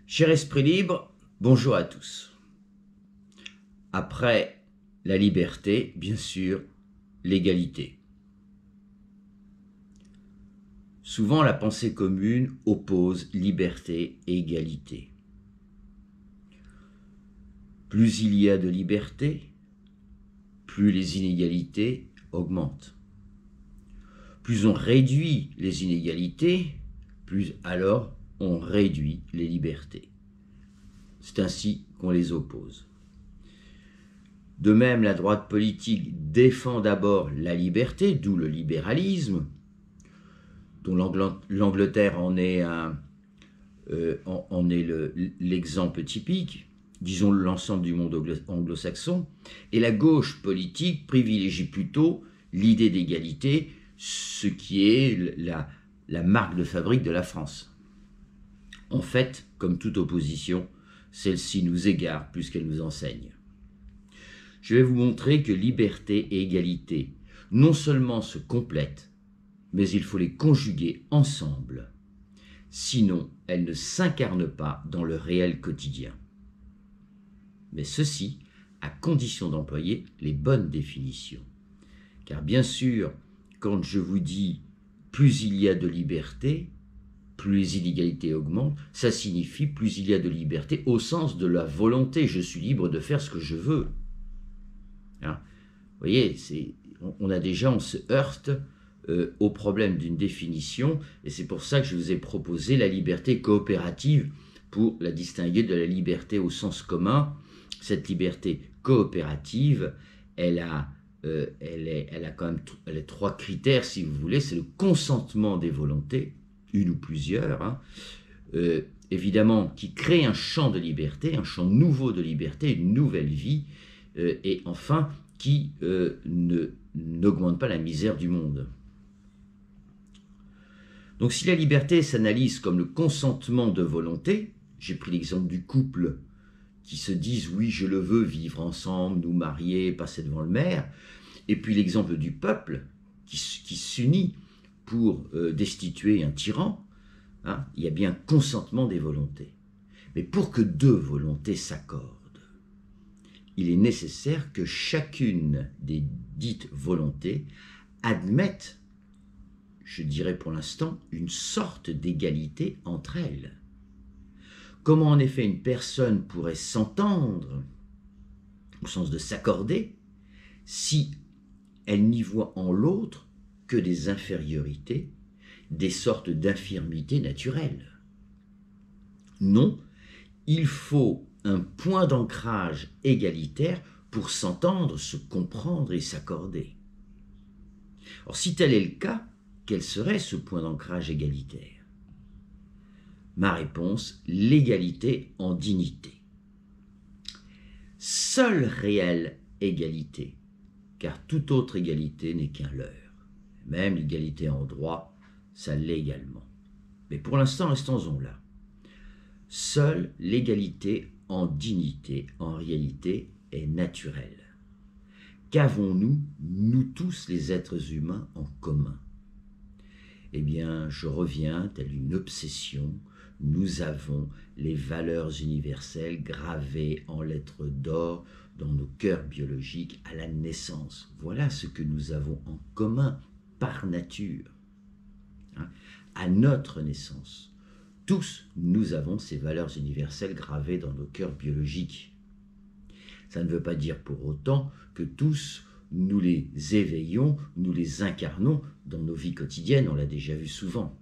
Cher esprit libre, bonjour à tous. Après la liberté, bien sûr, l'égalité. Souvent, la pensée commune oppose liberté et égalité. Plus il y a de liberté, plus les inégalités augmentent. Plus on réduit les inégalités, plus alors on réduit les libertés. C'est ainsi qu'on les oppose. De même, la droite politique défend d'abord la liberté, d'où le libéralisme, dont l'Angleterre en est l'exemple typique, disons l'ensemble du monde anglo-saxon, et la gauche politique privilégie plutôt l'idée d'égalité, ce qui est la marque de fabrique de la France. En fait, comme toute opposition, celle-ci nous égare plus qu'elle nous enseigne. Je vais vous montrer que liberté et égalité non seulement se complètent, mais il faut les conjuguer ensemble. Sinon, elles ne s'incarnent pas dans le réel quotidien. Mais ceci à condition d'employer les bonnes définitions. Car bien sûr, quand je vous dis plus il y a de liberté, plus les inégalités augmentent, ça signifie plus il y a de liberté au sens de la volonté. Je suis libre de faire ce que je veux. Hein? Vous voyez, on se heurte au problème d'une définition, et c'est pour ça que je vous ai proposé la liberté coopérative pour la distinguer de la liberté au sens commun. Cette liberté coopérative, elle a trois critères, si vous voulez. C'est le consentement des volontés, une ou plusieurs, évidemment, qui crée un champ de liberté, un champ nouveau de liberté, une nouvelle vie, et enfin, qui n'augmente pas la misère du monde. Donc si la liberté s'analyse comme le consentement de volonté, j'ai pris l'exemple du couple qui se disent « oui, je le veux, vivre ensemble, nous marier, passer devant le maire », et puis l'exemple du peuple qui s'unit pour destituer un tyran, hein, il y a bien consentement des volontés. Mais pour que deux volontés s'accordent, il est nécessaire que chacune des dites volontés admette, je dirais pour l'instant, une sorte d'égalité entre elles. Comment en effet une personne pourrait s'entendre, au sens de s'accorder, si elle n'y voit en l'autre que des infériorités, des sortes d'infirmités naturelles? Non, il faut un point d'ancrage égalitaire pour s'entendre, se comprendre et s'accorder. Or, si tel est le cas, quel serait ce point d'ancrage égalitaire? Ma réponse, l'égalité en dignité. Seule réelle égalité, car toute autre égalité n'est qu'un leurre. Même l'égalité en droit, ça l'est également. Mais pour l'instant, restons-en là. Seule l'égalité en dignité, en réalité, est naturelle. Qu'avons-nous, nous tous les êtres humains, en commun? Eh bien, je reviens, telle une obsession, nous avons les valeurs universelles gravées en lettres d'or dans nos cœurs biologiques à la naissance. Voilà ce que nous avons en commun par nature, hein, à notre naissance. Tous, nous avons ces valeurs universelles gravées dans nos cœurs biologiques. Ça ne veut pas dire pour autant que tous, nous les éveillons, nous les incarnons dans nos vies quotidiennes, on l'a déjà vu souvent.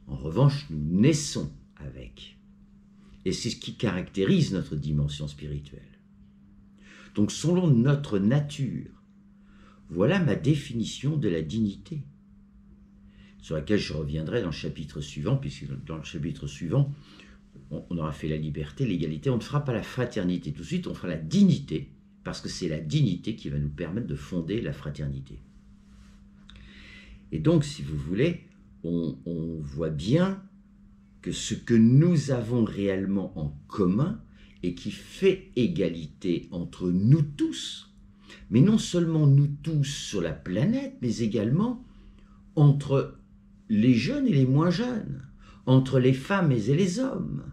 En revanche, nous naissons avec. Et c'est ce qui caractérise notre dimension spirituelle. Donc, selon notre nature, voilà ma définition de la dignité, sur laquelle je reviendrai dans le chapitre suivant, puisque dans le chapitre suivant, on aura fait la liberté, l'égalité, on ne fera pas la fraternité tout de suite, on fera la dignité, parce que c'est la dignité qui va nous permettre de fonder la fraternité. Et donc, si vous voulez, on voit bien que ce que nous avons réellement en commun et qui fait égalité entre nous tous, mais non seulement nous tous sur la planète, mais également entre les jeunes et les moins jeunes, entre les femmes et les hommes,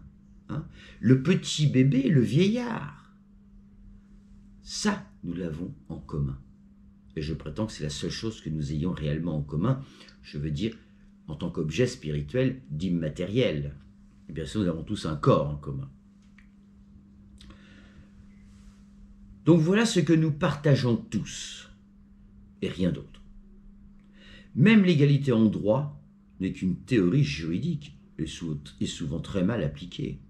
hein, le petit bébé, le vieillard. Ça, nous l'avons en commun. Et je prétends que c'est la seule chose que nous ayons réellement en commun, je veux dire, en tant qu'objet spirituel d'immatériel. Et bien sûr, nous avons tous un corps en commun. Donc voilà ce que nous partageons tous, et rien d'autre. Même l'égalité en droit n'est qu'une théorie juridique, et souvent très mal appliquée.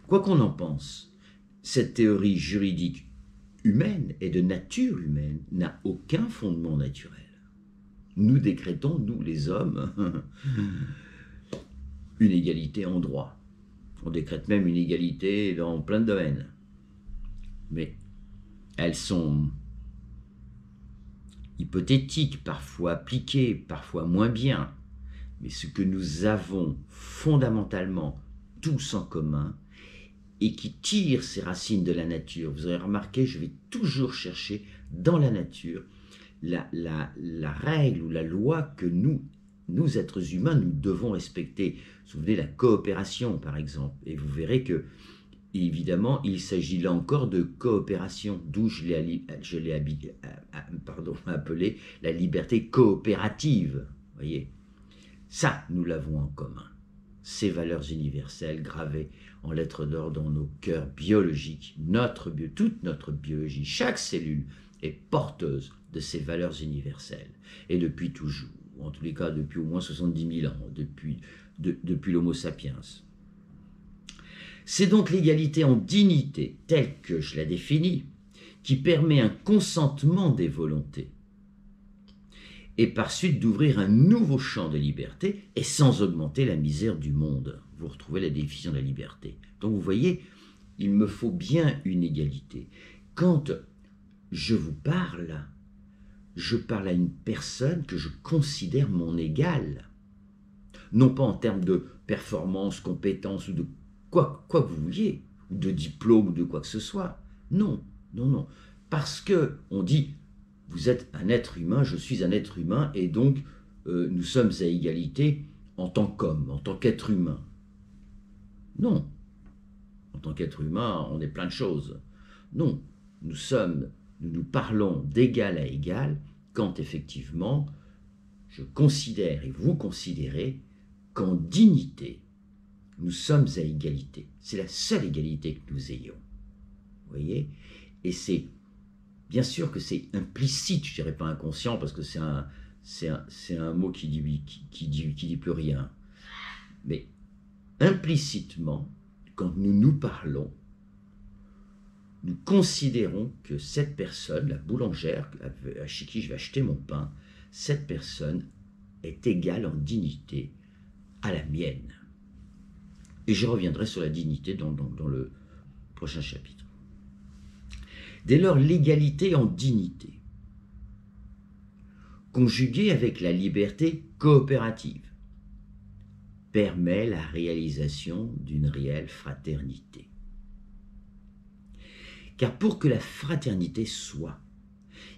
Quoi qu'on en pense, cette théorie juridique humaine et de nature humaine n'a aucun fondement naturel. Nous décrétons, nous les hommes, une égalité en droit. On décrète même une égalité dans plein de domaines. Mais elles sont hypothétiques, parfois appliquées, parfois moins bien. Mais ce que nous avons fondamentalement tous en commun, et qui tire ses racines de la nature. Vous aurez remarqué, je vais toujours chercher dans la nature la règle ou la loi que nous êtres humains, nous devons respecter. Vous vous souvenez, la coopération, par exemple. Et vous verrez que, évidemment, il s'agit là encore de coopération, d'où je l'ai appelé la liberté coopérative. Voyez, ça, nous l'avons en commun. Ces valeurs universelles gravées en lettres d'or dans nos cœurs biologiques, toute notre biologie, chaque cellule est porteuse de ces valeurs universelles. Et depuis toujours, ou en tous les cas depuis au moins 70 000 ans, depuis l'Homo sapiens. C'est donc l'égalité en dignité, telle que je la définis, qui permet un consentement des volontés, et par suite d'ouvrir un nouveau champ de liberté, et sans augmenter la misère du monde. Vous retrouvez la définition de la liberté. Donc vous voyez, il me faut bien une égalité. Quand je vous parle, je parle à une personne que je considère mon égale. Non pas en termes de performance, compétence, ou de quoi que vous vouliez, ou de diplôme, ou de quoi que ce soit. Non, non, non. Parce que on dit, vous êtes un être humain, je suis un être humain, et donc nous sommes à égalité en tant qu'homme, en tant qu'être humain. Non. En tant qu'être humain, on est plein de choses. Non. Nous parlons d'égal à égal quand effectivement je considère et vous considérez qu'en dignité, nous sommes à égalité. C'est la seule égalité que nous ayons. Vous voyez? Et c'est bien sûr que c'est implicite, je ne dirais pas inconscient, parce que c'est un mot qui dit plus rien. Mais implicitement, quand nous nous parlons, nous considérons que cette personne, la boulangère chez qui je vais acheter mon pain, cette personne est égale en dignité à la mienne. Et je reviendrai sur la dignité dans le prochain chapitre. Dès lors, l'égalité en dignité, conjuguée avec la liberté coopérative, permet la réalisation d'une réelle fraternité. Car pour que la fraternité soit,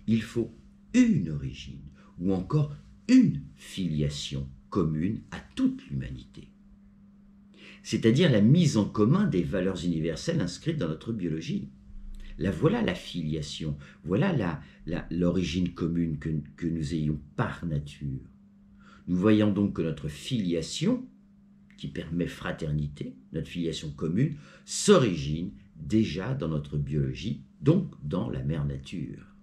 il faut une origine ou encore une filiation commune à toute l'humanité. C'est-à-dire la mise en commun des valeurs universelles inscrites dans notre biologie. Voilà la filiation, voilà l'origine commune que nous ayons par nature. Nous voyons donc que notre filiation, qui permet fraternité, notre filiation commune, s'origine déjà dans notre biologie, donc dans la mère nature.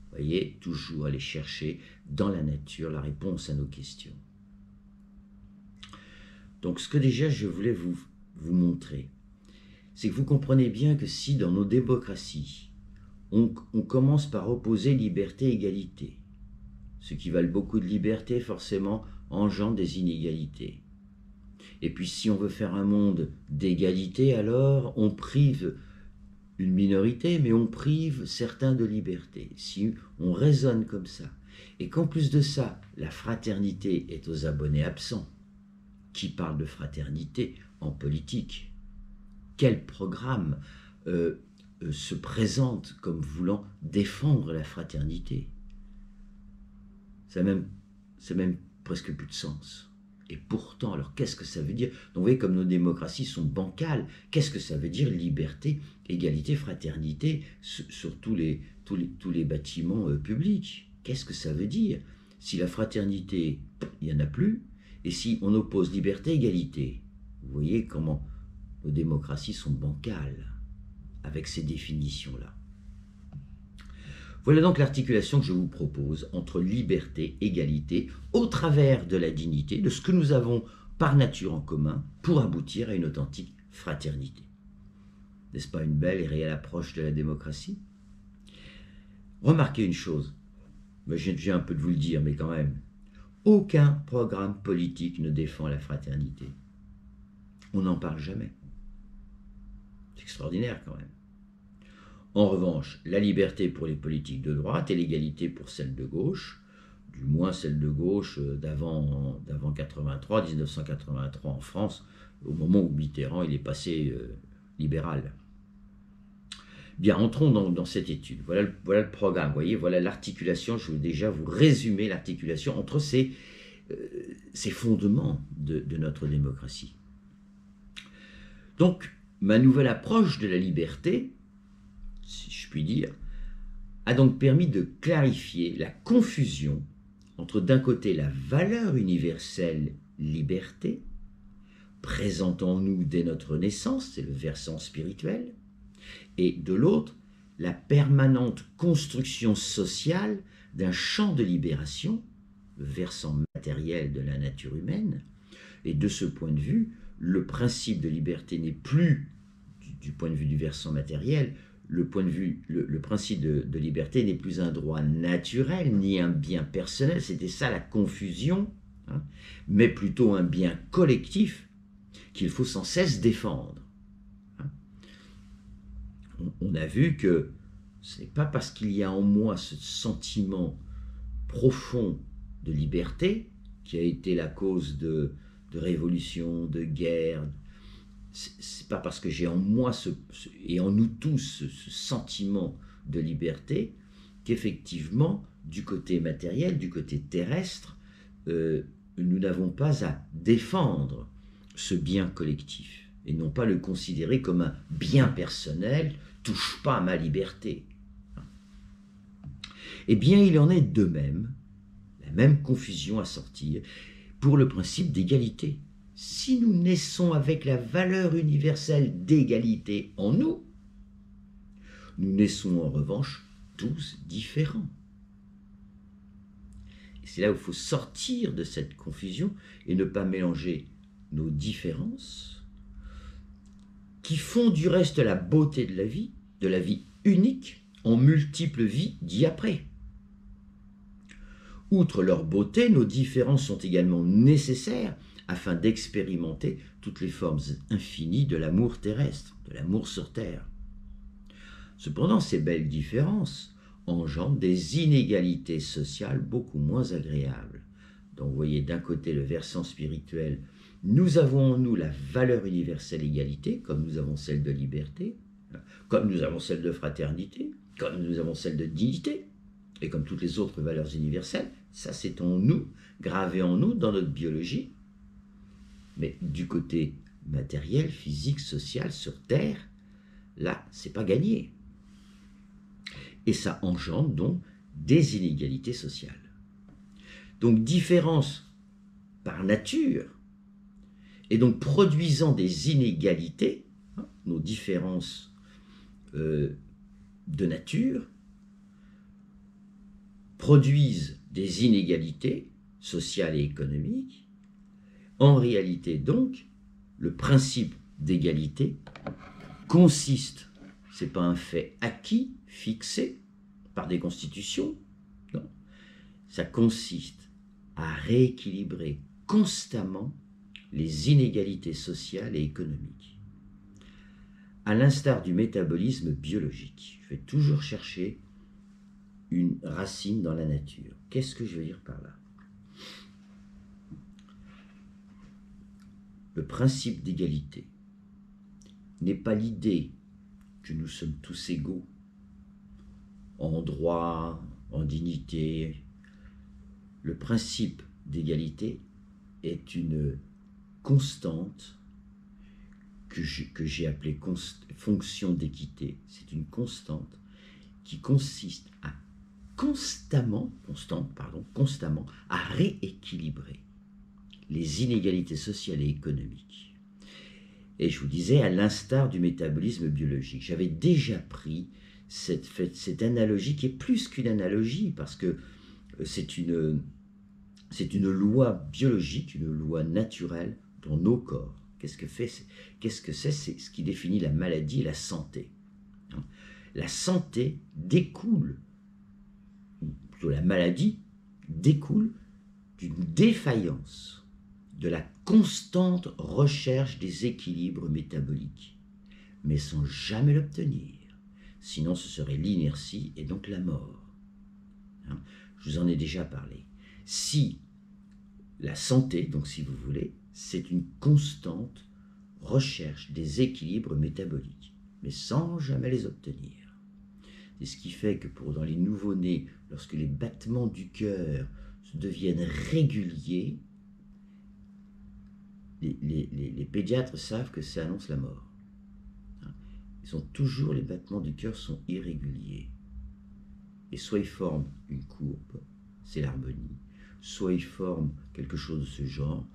Vous voyez, toujours aller chercher dans la nature la réponse à nos questions. Donc ce que déjà je voulais vous montrer, c'est que vous comprenez bien que si dans nos démocraties, on commence par opposer liberté et égalité, ceux qui valent beaucoup de liberté forcément engendrent des inégalités. Et puis si on veut faire un monde d'égalité, alors on prive une minorité, mais on prive certains de liberté. Si on raisonne comme ça, et qu'en plus de ça, la fraternité est aux abonnés absents, qui parle de fraternité en politique? Quel programme se présente comme voulant défendre la fraternité? Ça n'a même presque plus de sens. Et pourtant, alors qu'est-ce que ça veut dire? Donc vous voyez comme nos démocraties sont bancales. Qu'est-ce que ça veut dire liberté, égalité, fraternité sur tous les bâtiments publics? Qu'est-ce que ça veut dire? Si la fraternité, il n'y en a plus, et si on oppose liberté, égalité, vous voyez comment nos démocraties sont bancales avec ces définitions-là. Voilà donc l'articulation que je vous propose entre liberté, égalité, au travers de la dignité, de ce que nous avons par nature en commun, pour aboutir à une authentique fraternité. N'est-ce pas une belle et réelle approche de la démocratie? Remarquez une chose, je viens un peu de vous le dire, mais quand même, aucun programme politique ne défend la fraternité. On n'en parle jamais. C'est extraordinaire quand même. En revanche, la liberté pour les politiques de droite et l'égalité pour celles de gauche, du moins celles de gauche d'avant 83, 1983 en France, au moment où Mitterrand il est passé libéral. Bien, entrons dans cette étude. Voilà le programme, vous voyez, voilà l'articulation, je vais déjà vous résumer l'articulation entre ces fondements de notre démocratie. Donc, ma nouvelle approche de la liberté, si je puis dire, a donc permis de clarifier la confusion entre d'un côté la valeur universelle liberté, présente en nous dès notre naissance, c'est le versant spirituel, et de l'autre, la permanente construction sociale d'un champ de libération, le versant matériel de la nature humaine, et de ce point de vue, le principe de liberté n'est plus, du point de vue du versant matériel, le principe de liberté n'est plus un droit naturel, ni un bien personnel, c'était ça la confusion, hein, mais plutôt un bien collectif qu'il faut sans cesse défendre. Hein. On a vu que ce n'est pas parce qu'il y a en moi ce sentiment profond de liberté qui a été la cause de révolution, de guerre. C'est pas parce que j'ai en moi et en nous tous ce sentiment de liberté qu'effectivement, du côté matériel, du côté terrestre, nous n'avons pas à défendre ce bien collectif et non pas le considérer comme un bien personnel, touche pas à ma liberté. Eh bien, il en est de même, la même confusion à sortir pour le principe d'égalité. Si nous naissons avec la valeur universelle d'égalité en nous, nous naissons en revanche tous différents. Et c'est là où il faut sortir de cette confusion et ne pas mélanger nos différences, qui font du reste la beauté de la vie unique, en multiples vies d'y-après. Outre leur beauté, nos différences sont également nécessaires afin d'expérimenter toutes les formes infinies de l'amour terrestre, de l'amour sur terre. Cependant, ces belles différences engendrent des inégalités sociales beaucoup moins agréables. Donc vous voyez d'un côté le versant spirituel, nous avons en nous la valeur universelle égalité, comme nous avons celle de liberté, comme nous avons celle de fraternité, comme nous avons celle de dignité, et comme toutes les autres valeurs universelles, ça c'est en nous, gravé en nous, dans notre biologie. Mais du côté matériel, physique, social, sur Terre, là, c'est pas gagné. Et ça engendre donc des inégalités sociales. Donc différence par nature, et donc produisant des inégalités, hein, nos différences de nature, produisent des inégalités sociales et économiques. En réalité, donc, le principe d'égalité consiste, ce n'est pas un fait acquis, fixé par des constitutions, non, ça consiste à rééquilibrer constamment les inégalités sociales et économiques. À l'instar du métabolisme biologique, je vais toujours chercher une racine dans la nature. Qu'est-ce que je veux dire par là? Le principe d'égalité n'est pas l'idée que nous sommes tous égaux en droit, en dignité. Le principe d'égalité est une constante que j'ai appelée fonction d'équité. C'est une constante qui consiste à constamment à rééquilibrer les inégalités sociales et économiques. Et je vous disais, à l'instar du métabolisme biologique, j'avais déjà pris cette analogie qui est plus qu'une analogie, parce que c'est une loi biologique, une loi naturelle dans nos corps. Qu'est-ce que c'est? C'est ce qui définit la maladie et la santé. La santé découle, ou plutôt la maladie découle d'une défaillance, de la constante recherche des équilibres métaboliques, mais sans jamais l'obtenir. Sinon, ce serait l'inertie et donc la mort. Je vous en ai déjà parlé. Si la santé, donc si vous voulez, c'est une constante recherche des équilibres métaboliques, mais sans jamais les obtenir. C'est ce qui fait que dans les nouveau-nés, lorsque les battements du cœur deviennent réguliers, les pédiatres savent que ça annonce la mort. Les battements du cœur sont irréguliers. Et soit ils forment une courbe, c'est l'harmonie, soit ils forment quelque chose de ce genre,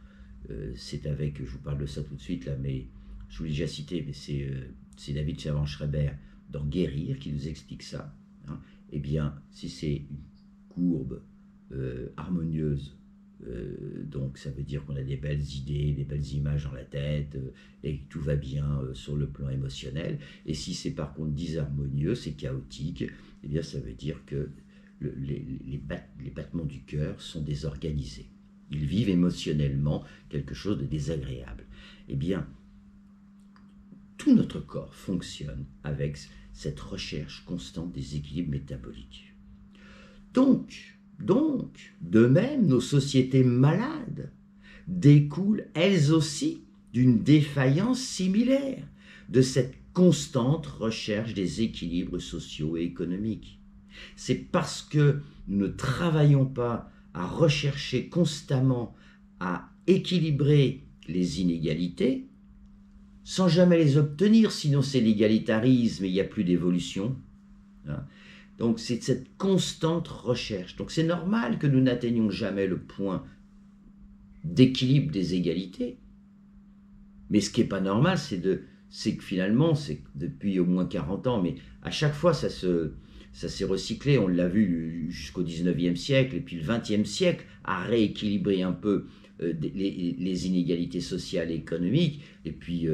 je vous parle de ça tout de suite là, mais je vous l'ai déjà cité, mais c'est David Servan-Schreiber dans Guérir qui nous explique ça. Eh bien, si c'est une courbe harmonieuse, donc ça veut dire qu'on a des belles idées, des belles images dans la tête, et que tout va bien sur le plan émotionnel. Et si c'est par contre disharmonieux, c'est chaotique, eh bien ça veut dire que les battements du cœur sont désorganisés. Ils vivent émotionnellement quelque chose de désagréable. Eh bien, tout notre corps fonctionne avec cette recherche constante des équilibres métaboliques. Donc, de même, nos sociétés malades découlent elles aussi d'une défaillance similaire, de cette constante recherche des équilibres sociaux et économiques. C'est parce que nous ne travaillons pas à rechercher constamment à équilibrer les inégalités, sans jamais les obtenir, sinon c'est l'égalitarisme et il n'y a plus d'évolution. Donc c'est cette constante recherche. Donc c'est normal que nous n'atteignions jamais le point d'équilibre des égalités. Mais ce qui n'est pas normal, c'est que finalement, c'est depuis au moins 40 ans, mais à chaque fois ça s'est recyclé, on l'a vu jusqu'au 19e siècle, et puis le 20e siècle a rééquilibré un peu les inégalités sociales et économiques, et puis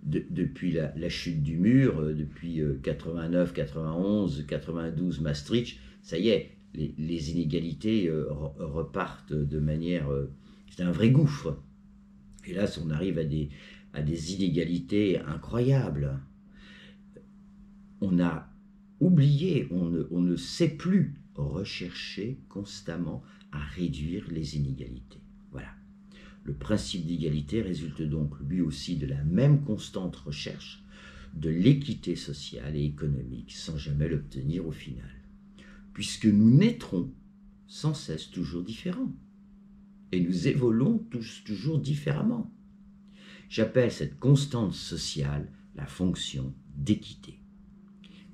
depuis la chute du mur, depuis 89, 91, 92, Maastricht, ça y est, les inégalités repartent de manière... c'est un vrai gouffre. Et là, on arrive à des inégalités incroyables. On a oublié, on ne sait plus rechercher constamment à réduire les inégalités. Voilà. Le principe d'égalité résulte donc lui aussi de la même constante recherche de l'équité sociale et économique sans jamais l'obtenir au final. Puisque nous naîtrons sans cesse toujours différents et nous évoluons tous toujours différemment. J'appelle cette constante sociale la fonction d'équité.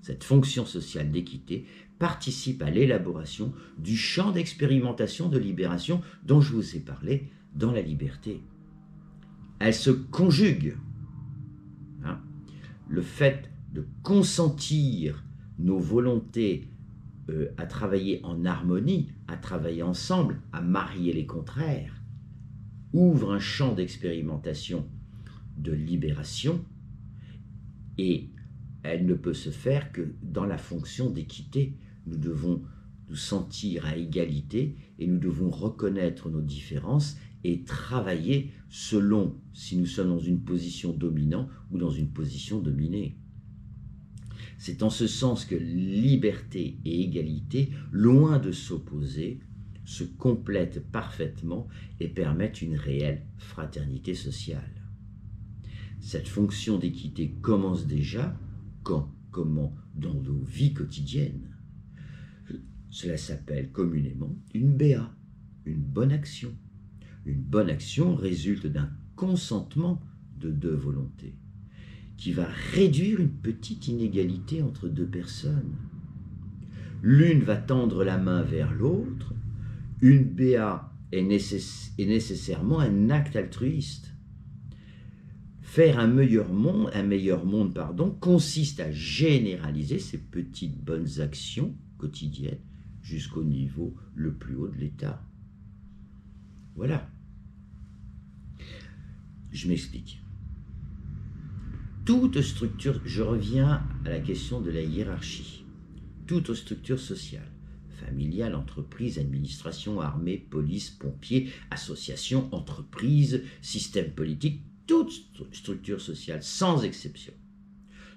Cette fonction sociale d'équité participe à l'élaboration du champ d'expérimentation de libération dont je vous ai parlé dans la liberté. Elle se conjugue. Le fait de consentir nos volontés à travailler en harmonie, à travailler ensemble, à marier les contraires, ouvre un champ d'expérimentation de libération, et elle ne peut se faire que dans la fonction d'équité. Nous devons nous sentir à égalité et nous devons reconnaître nos différences et travailler selon si nous sommes dans une position dominante ou dans une position dominée. C'est en ce sens que liberté et égalité, loin de s'opposer, se complètent parfaitement et permettent une réelle fraternité sociale. Cette fonction d'équité commence déjà quand, comment, dans nos vies quotidiennes. Cela s'appelle communément une BA, une bonne action. Une bonne action résulte d'un consentement de deux volontés qui va réduire une petite inégalité entre deux personnes. L'une va tendre la main vers l'autre, une BA est nécessairement un acte altruiste. Faire un meilleur monde, consiste à généraliser ces petites bonnes actions quotidiennes jusqu'au niveau le plus haut de l'État. Voilà. Je m'explique. Toute structure, je reviens à la question de la hiérarchie, toute structure sociale, familiale, entreprise, administration, armée, police, pompiers, association, entreprise, système politique, toute structure sociale, sans exception.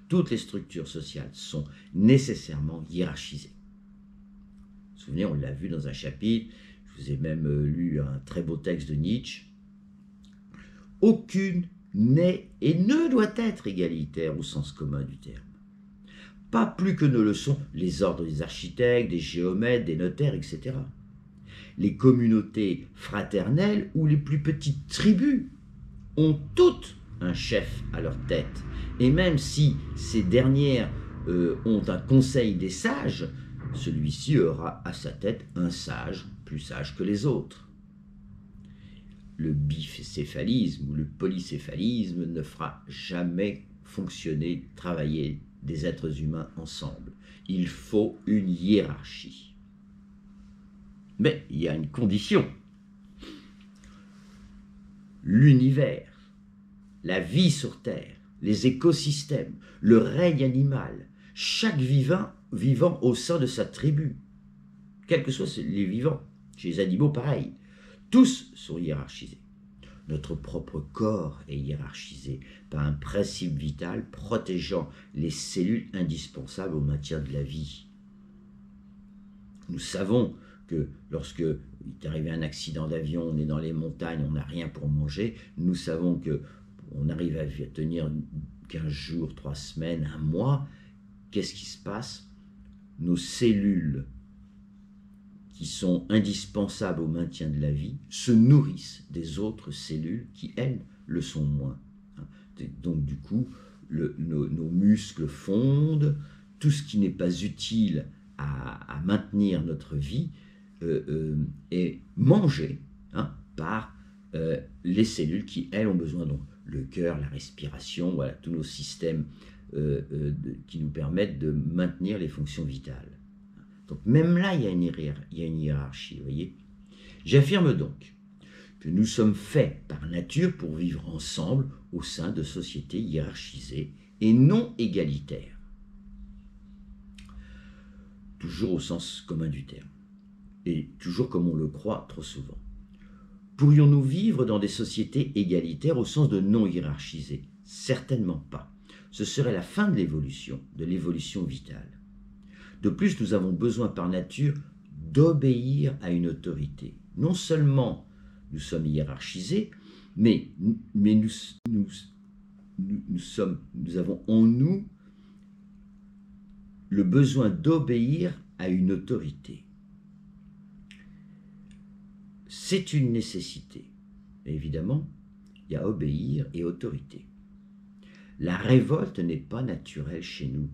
Toutes les structures sociales sont nécessairement hiérarchisées. Vous vous souvenez, on l'a vu dans un chapitre, je vous ai même lu un très beau texte de Nietzsche. Aucune n'est et ne doit être égalitaire au sens commun du terme. Pas plus que ne le sont les ordres des architectes, des géomètres, des notaires, etc. Les communautés fraternelles ou les plus petites tribus ont toutes un chef à leur tête. Et même si ces dernières ont un conseil des sages, celui-ci aura à sa tête un sage, plus sage que les autres. Le bicéphalisme ou le polycéphalisme ne fera jamais fonctionner, travailler des êtres humains ensemble. Il faut une hiérarchie. Mais il y a une condition. L'univers, la vie sur Terre, les écosystèmes, le règne animal, chaque vivant au sein de sa tribu, quels que soient les vivants, chez les animaux pareil, tous sont hiérarchisés. Notre propre corps est hiérarchisé par un principe vital protégeant les cellules indispensables au maintien de la vie. Nous savons que lorsque il est arrivé un accident d'avion, on est dans les montagnes, on n'a rien pour manger, nous savons qu'on arrive à tenir 15 jours, 3 semaines, 1 mois. Qu'est-ce qui se passe? Nos cellules qui sont indispensables au maintien de la vie se nourrissent des autres cellules qui, elles, le sont moins. Donc du coup, nos muscles fondent, tout ce qui n'est pas utile à maintenir notre vie est mangé par les cellules qui, elles, ont besoin. Donc le cœur, la respiration, voilà, tous nos systèmes qui nous permettent de maintenir les fonctions vitales. Donc même là, il y a une hiérarchie, vous voyez. J'affirme donc que nous sommes faits par nature pour vivre ensemble au sein de sociétés hiérarchisées et non égalitaires. Toujours au sens commun du terme, et toujours comme on le croit trop souvent. Pourrions-nous vivre dans des sociétés égalitaires au sens de non hiérarchisées? Certainement pas. Ce serait la fin de l'évolution vitale. De plus, nous avons besoin par nature d'obéir à une autorité. Non seulement nous sommes hiérarchisés, mais nous avons en nous le besoin d'obéir à une autorité. C'est une nécessité. Évidemment, il y a obéir et autorité. La révolte n'est pas naturelle chez nous.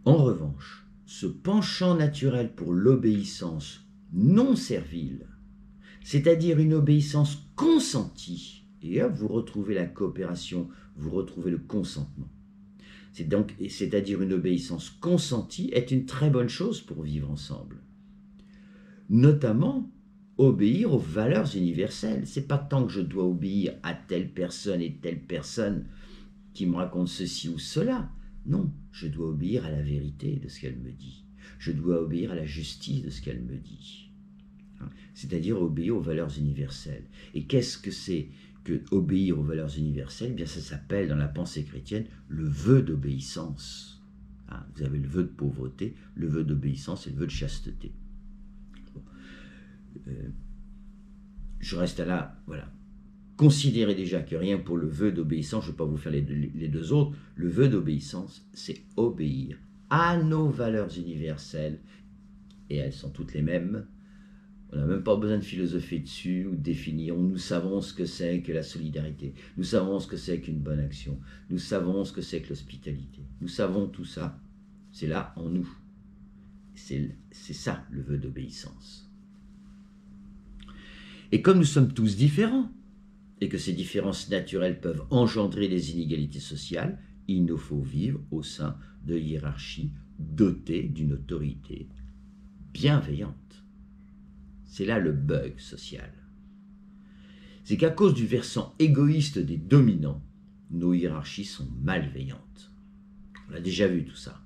En revanche, ce penchant naturel pour l'obéissance non servile, c'est-à-dire une obéissance consentie, et hop, vous retrouvez la coopération, vous retrouvez le consentement. C'est-à-dire une obéissance consentie est une très bonne chose pour vivre ensemble. Notamment, obéir aux valeurs universelles. C'est pas tant que je dois obéir à telle personne et telle personne qui me raconte ceci ou cela. Non, je dois obéir à la vérité de ce qu'elle me dit. Je dois obéir à la justice de ce qu'elle me dit. C'est-à-dire obéir aux valeurs universelles. Et qu'est-ce que c'est que obéir aux valeurs universelles? Eh bien, ça s'appelle dans la pensée chrétienne le vœu d'obéissance. Vous avez le vœu de pauvreté, le vœu d'obéissance et le vœu de chasteté. Je reste là, voilà. Considérez déjà que rien pour le vœu d'obéissance, je ne vais pas vous faire les deux autres, le vœu d'obéissance, c'est obéir à nos valeurs universelles, et elles sont toutes les mêmes, On n'a même pas besoin de philosopher dessus ou de définir. Nous savons ce que c'est que la solidarité. Nous savons ce que c'est qu'une bonne action. Nous savons ce que c'est que l'hospitalité. Nous savons tout ça. C'est là en nous. C'est ça le vœu d'obéissance. Et comme nous sommes tous différents, et que ces différences naturelles peuvent engendrer des inégalités sociales, il nous faut vivre au sein de hiérarchies dotées d'une autorité bienveillante. C'est là le bug social. C'est qu'à cause du versant égoïste des dominants, nos hiérarchies sont malveillantes. On a déjà vu tout ça.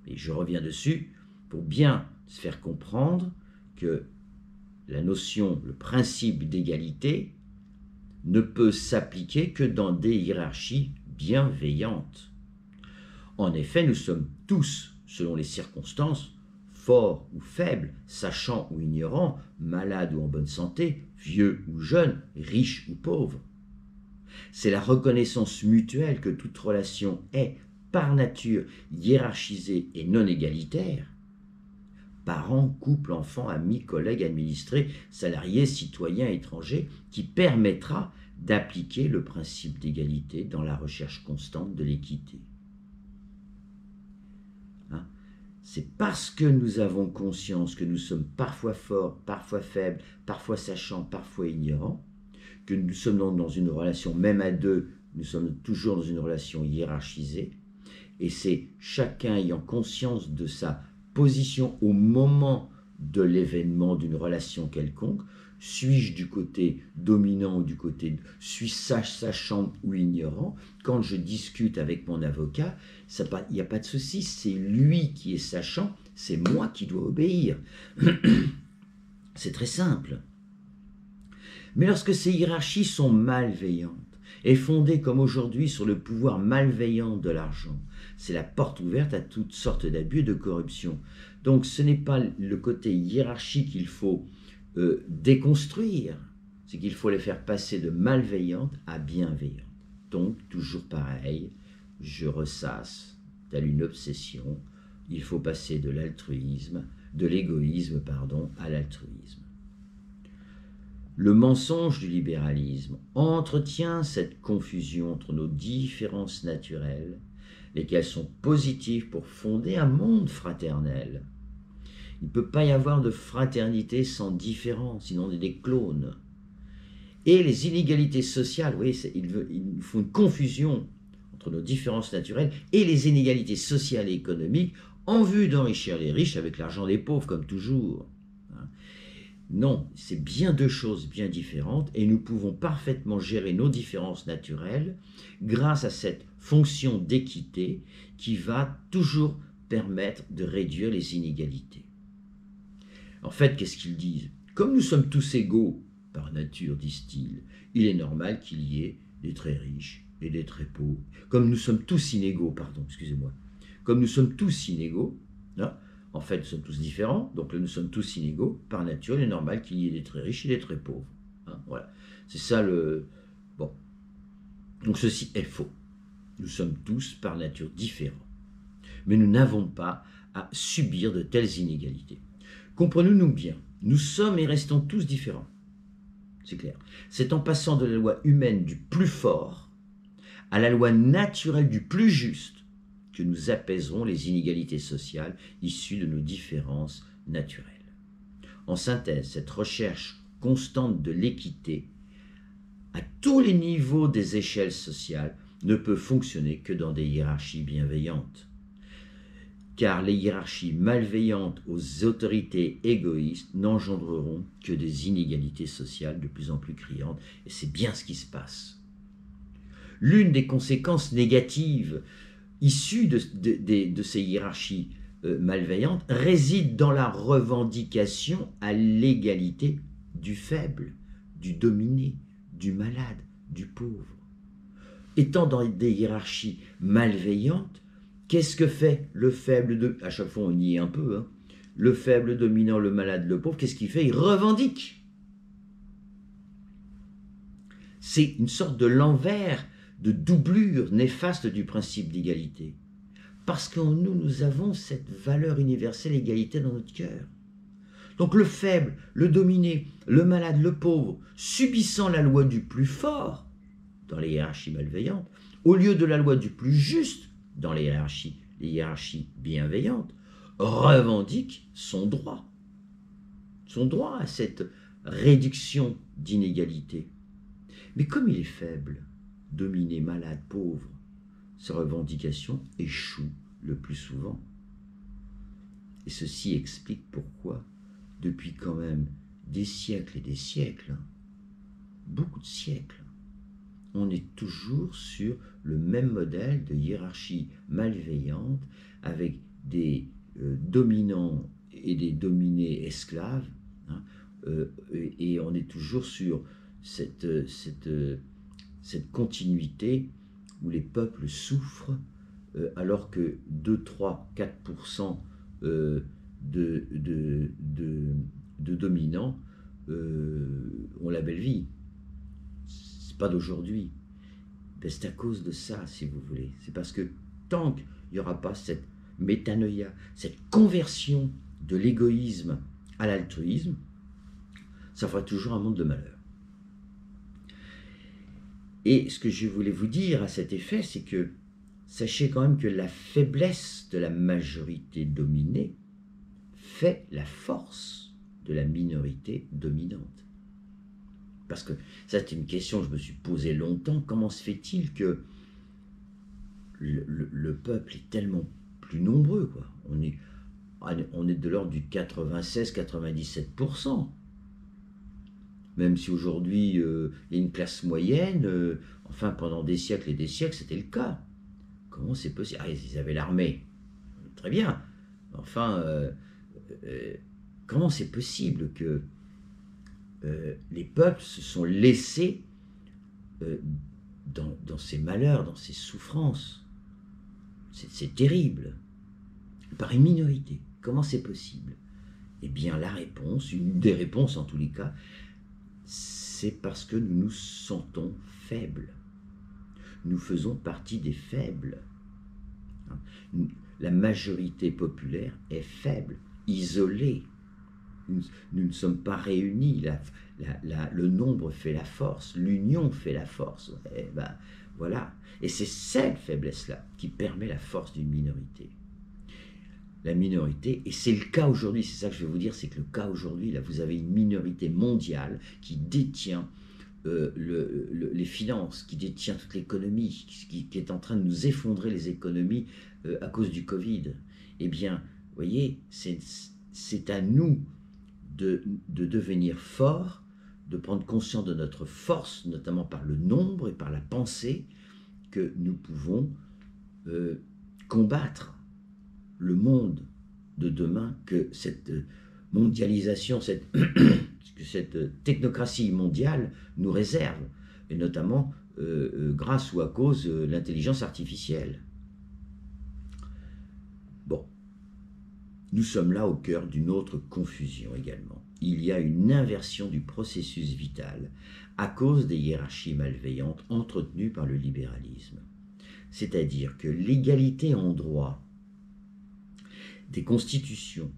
Et je reviens dessus pour bien se faire comprendre que la notion, le principe d'égalité ne peut s'appliquer que dans des hiérarchies bienveillantes. En effet, nous sommes tous, selon les circonstances, forts ou faibles, sachants ou ignorants, malades ou en bonne santé, vieux ou jeunes, riches ou pauvres. C'est la reconnaissance mutuelle que toute relation est, par nature, hiérarchisée et non égalitaire. Parents, couples, enfants, amis, collègues, administrés, salariés, citoyens, étrangers, qui permettra d'appliquer le principe d'égalité dans la recherche constante de l'équité. C'est parce que nous avons conscience que nous sommes parfois forts, parfois faibles, parfois sachants, parfois ignorants, que nous sommes dans une relation, même à deux, nous sommes toujours dans une relation hiérarchisée, et c'est chacun ayant conscience de sa position au moment de l'événement d'une relation quelconque. Suis-je du côté dominant ou du côté suis-je sachant ou ignorant? Quand je discute avec mon avocat, il n'y a pas de souci, c'est lui qui est sachant, c'est moi qui dois obéir. C'est très simple. Mais lorsque ces hiérarchies sont malveillantes et fondées comme aujourd'hui sur le pouvoir malveillant de l'argent, c'est la porte ouverte à toutes sortes d'abus et de corruption. Donc ce n'est pas le côté hiérarchique qu'il faut déconstruire, c'est qu'il faut les faire passer de malveillantes à bienveillantes. Donc, toujours pareil, je ressasse, telle une obsession, il faut passer de l'égoïsme, à l'altruisme. Le mensonge du libéralisme entretient cette confusion entre nos différences naturelles, lesquelles sont positives pour fonder un monde fraternel. Il ne peut pas y avoir de fraternité sans différence, sinon on est des clones. Et les inégalités sociales, vous voyez, il faut une confusion entre nos différences naturelles et les inégalités sociales et économiques en vue d'enrichir les riches avec l'argent des pauvres, comme toujours. Non, c'est bien deux choses bien différentes et nous pouvons parfaitement gérer nos différences naturelles grâce à cette fonction d'équité qui va toujours permettre de réduire les inégalités. En fait, qu'est-ce qu'ils disent? Comme nous sommes tous égaux par nature, disent-ils, il est normal qu'il y ait des très riches et des très pauvres. Comme nous sommes tous inégaux, comme nous sommes tous inégaux, hein, en fait, nous sommes tous différents, donc là, nous sommes tous inégaux, par nature, il est normal qu'il y ait des très riches et des très pauvres. Hein, voilà. C'est ça le... Bon. Donc ceci est faux. Nous sommes tous, par nature, différents. Mais nous n'avons pas à subir de telles inégalités. Comprenons-nous bien, nous sommes et restons tous différents. C'est clair. C'est en passant de la loi humaine du plus fort à la loi naturelle du plus juste que nous apaiserons les inégalités sociales issues de nos différences naturelles. En synthèse, cette recherche constante de l'équité à tous les niveaux des échelles sociales ne peut fonctionner que dans des hiérarchies bienveillantes. Car les hiérarchies malveillantes aux autorités égoïstes n'engendreront que des inégalités sociales de plus en plus criantes, et c'est bien ce qui se passe. L'une des conséquences négatives issues de ces hiérarchies malveillantes réside dans la revendication à l'égalité du faible, du dominé, du malade, du pauvre. Étant dans des hiérarchies malveillantes, qu'est-ce que fait le faible, à chaque fois on y est un peu, hein, le faible dominant, le malade, le pauvre, qu'est-ce qu'il fait? Il revendique. C'est une sorte de l'envers, de doublure néfaste du principe d'égalité. Parce qu'en nous, nous avons cette valeur universelle égalité dans notre cœur. Donc le faible, le dominé, le malade, le pauvre, subissant la loi du plus fort dans les hiérarchies malveillantes, au lieu de la loi du plus juste dans les hiérarchies bienveillantes, revendique son droit à cette réduction d'inégalité. Mais comme il est faible, dominé, malade, pauvre, ces revendications échouent le plus souvent. Et ceci explique pourquoi, depuis quand même des siècles et des siècles, beaucoup de siècles, on est toujours sur le même modèle de hiérarchie malveillante avec des dominants et des dominés esclaves, et on est toujours sur cette continuité où les peuples souffrent alors que 2, 3, 4% de dominants ont la belle vie. C'est pas d'aujourd'hui. Ben, c'est à cause de ça, si vous voulez. C'est parce que tant qu'il n'y aura pas cette métanoïa, cette conversion de l'égoïsme à l'altruisme, ça fera toujours un monde de malheur. Et ce que je voulais vous dire à cet effet, c'est que sachez quand même que la faiblesse de la majorité dominée fait la force de la minorité dominante. Parce que ça, c'est une question que je me suis posée longtemps. Comment se fait-il que le peuple est tellement plus nombreux, quoi. On est de l'ordre du 96-97%. Même si aujourd'hui, il y a une classe moyenne, enfin, pendant des siècles et des siècles, c'était le cas. Comment c'est possible? Ah, ils avaient l'armée. Très bien. Enfin, comment c'est possible que les peuples se sont laissés dans ces malheurs, dans ces souffrances? C'est terrible. Par une minorité. Comment c'est possible? Eh bien, la réponse, une des réponses en tous les cas, c'est parce que nous nous sentons faibles. Nous faisons partie des faibles. La majorité populaire est faible, isolée. Nous ne sommes pas réunis. Le nombre fait la force, l'union fait la force. Et ben, voilà. Et c'est cette faiblesse-là qui permet la force d'une minorité. La minorité, et c'est le cas aujourd'hui, c'est ça que je vais vous dire, c'est que le cas aujourd'hui, là, vous avez une minorité mondiale qui détient les finances, qui détient toute l'économie, qui est en train de nous effondrer les économies à cause du Covid. Eh bien, vous voyez, c'est à nous de devenir forts, de prendre conscience de notre force, notamment par le nombre et par la pensée, que nous pouvons combattre le monde de demain, que cette mondialisation, cette technocratie mondiale nous réserve, et notamment grâce ou à cause de l'intelligence artificielle. Bon, nous sommes là au cœur d'une autre confusion également. Il y a une inversion du processus vital à cause des hiérarchies malveillantes entretenues par le libéralisme. C'est-à-dire que l'égalité en droit des constitutions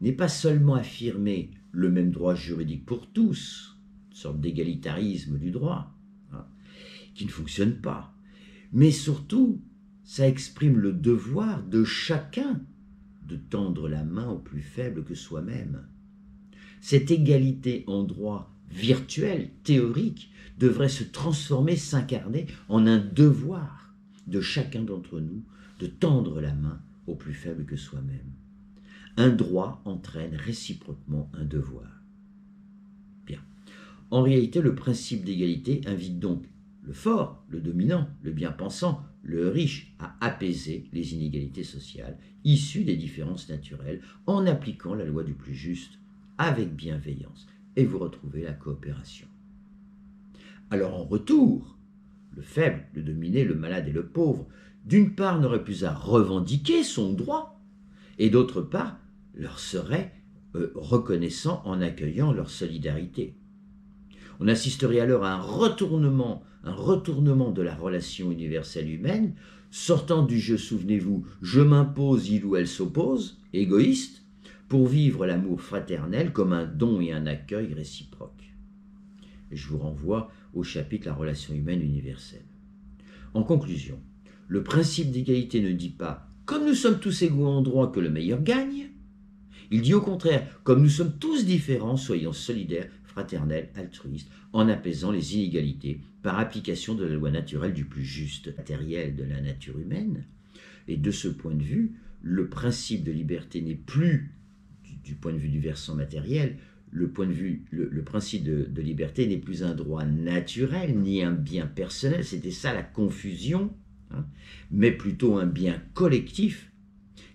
n'est pas seulement affirmer le même droit juridique pour tous, une sorte d'égalitarisme du droit, qui ne fonctionne pas, mais surtout, ça exprime le devoir de chacun de tendre la main au plus faible que soi-même. Cette égalité en droit virtuel, théorique, devrait se transformer, s'incarner en un devoir de chacun d'entre nous de tendre la main au plus faible que soi-même. Un droit entraîne réciproquement un devoir. Bien. En réalité, le principe d'égalité invite donc le fort, le dominant, le bien-pensant, le riche à apaiser les inégalités sociales issues des différences naturelles en appliquant la loi du plus juste avec bienveillance. Et vous retrouvez la coopération. Alors en retour, le faible, le dominé, le malade et le pauvre, d'une part, n'aurait plus à revendiquer son droit, et d'autre part, leur serait reconnaissant en accueillant leur solidarité. On assisterait alors à un retournement de la relation universelle humaine, sortant du jeu, souvenez-vous, je m'impose, il ou elle s'oppose, égoïste, pour vivre l'amour fraternel comme un don et un accueil réciproque. Et je vous renvoie au chapitre La relation humaine universelle. En conclusion, le principe d'égalité ne dit pas « comme nous sommes tous égaux en droit que le meilleur gagne », il dit au contraire « comme nous sommes tous différents, soyons solidaires, fraternels, altruistes, en apaisant les inégalités par application de la loi naturelle du plus juste matériel de la nature humaine ». Et de ce point de vue, le principe de liberté n'est plus, du point de vue du versant matériel, le principe de liberté n'est plus un droit naturel ni un bien personnel, c'était ça la confusion, hein, mais plutôt un bien collectif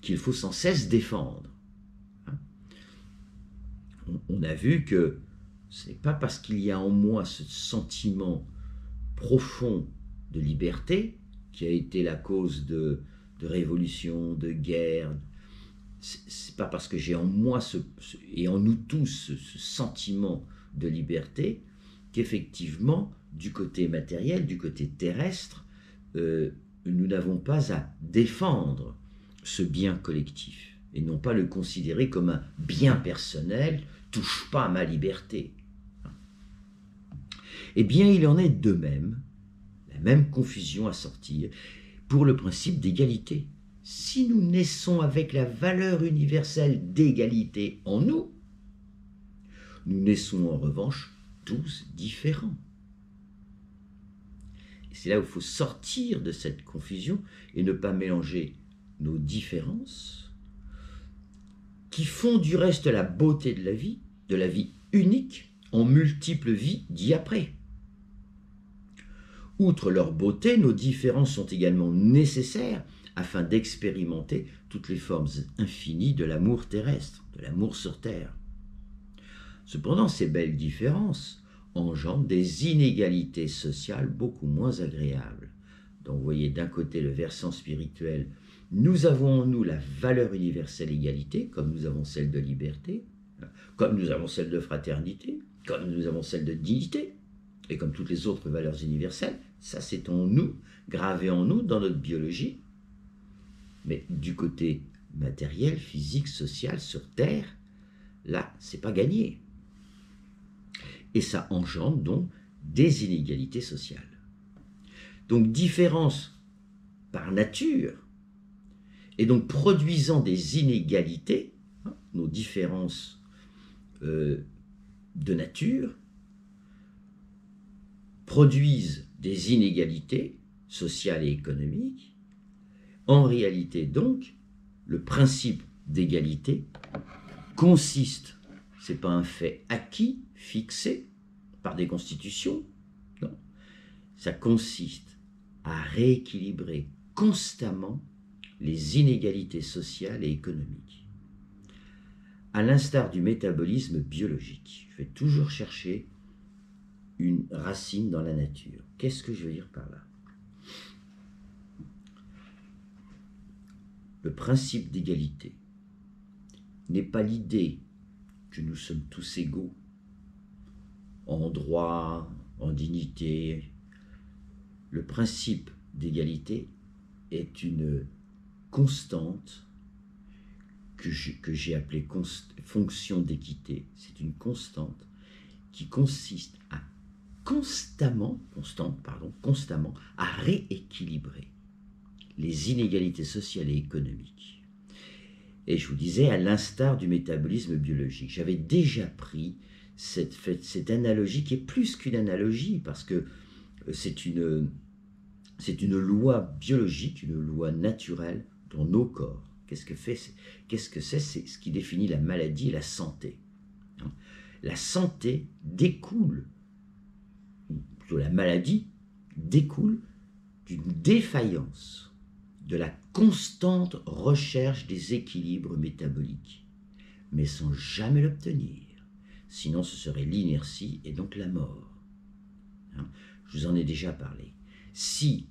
qu'il faut sans cesse défendre. Hein. On a vu que ce n'est pas parce qu'il y a en moi ce sentiment profond de liberté qui a été la cause de révolution, de guerre. C'est pas parce que j'ai en moi et en nous tous ce sentiment de liberté qu'effectivement, du côté matériel, du côté terrestre, nous n'avons pas à défendre ce bien collectif et non pas le considérer comme un bien personnel, touche pas à ma liberté. Eh bien, il en est de même, la même confusion à sortir pour le principe d'égalité. Si nous naissons avec la valeur universelle d'égalité en nous, nous naissons en revanche tous différents. Et c'est là où il faut sortir de cette confusion et ne pas mélanger nos différences, qui font du reste la beauté de la vie unique, en multiples vies d'y-après. Outre leur beauté, nos différences sont également nécessaires afin d'expérimenter toutes les formes infinies de l'amour terrestre, de l'amour sur terre. Cependant, ces belles différences engendrent des inégalités sociales beaucoup moins agréables. Donc vous voyez d'un côté le versant spirituel, nous avons en nous la valeur universelle égalité, comme nous avons celle de liberté, comme nous avons celle de fraternité, comme nous avons celle de dignité, et comme toutes les autres valeurs universelles, ça c'est en nous, gravé en nous dans notre biologie. Mais du côté matériel, physique, social, sur Terre, là, c'est pas gagné. Et ça engendre donc des inégalités sociales. Donc différence par nature, et donc produisant des inégalités, hein, nos différences de nature, produisent des inégalités sociales et économiques. En réalité, donc, le principe d'égalité consiste, ce n'est pas un fait acquis, fixé par des constitutions, non, ça consiste à rééquilibrer constamment les inégalités sociales et économiques. À l'instar du métabolisme biologique, je vais toujours chercher une racine dans la nature. Qu'est-ce que je veux dire par là? Le principe d'égalité n'est pas l'idée que nous sommes tous égaux en droit, en dignité. Le principe d'égalité est une constante que j'ai appelée fonction d'équité. C'est une constante qui consiste à constamment à rééquilibrer les inégalités sociales et économiques. Et je vous disais, à l'instar du métabolisme biologique, j'avais déjà pris cette analogie qui est plus qu'une analogie, parce que c'est une loi biologique, une loi naturelle dans nos corps. Qu'est-ce que c'est? C'est ce qui définit la maladie et la santé. La santé découle, plutôt la maladie découle d'une défaillance, de la constante recherche des équilibres métaboliques, mais sans jamais l'obtenir. Sinon, ce serait l'inertie et donc la mort. Je vous en ai déjà parlé. Si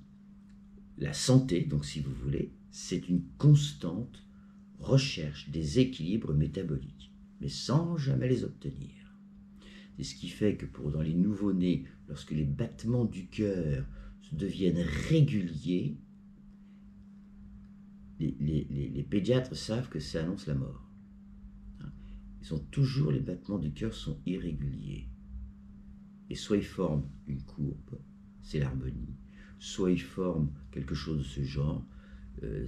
la santé, donc si vous voulez, c'est une constante recherche des équilibres métaboliques, mais sans jamais les obtenir. C'est ce qui fait que dans les nouveau-nés, lorsque les battements du cœur deviennent réguliers, les pédiatres savent que ça annonce la mort. les battements du cœur sont irréguliers. Et soit ils forment une courbe, c'est l'harmonie, soit ils forment quelque chose de ce genre,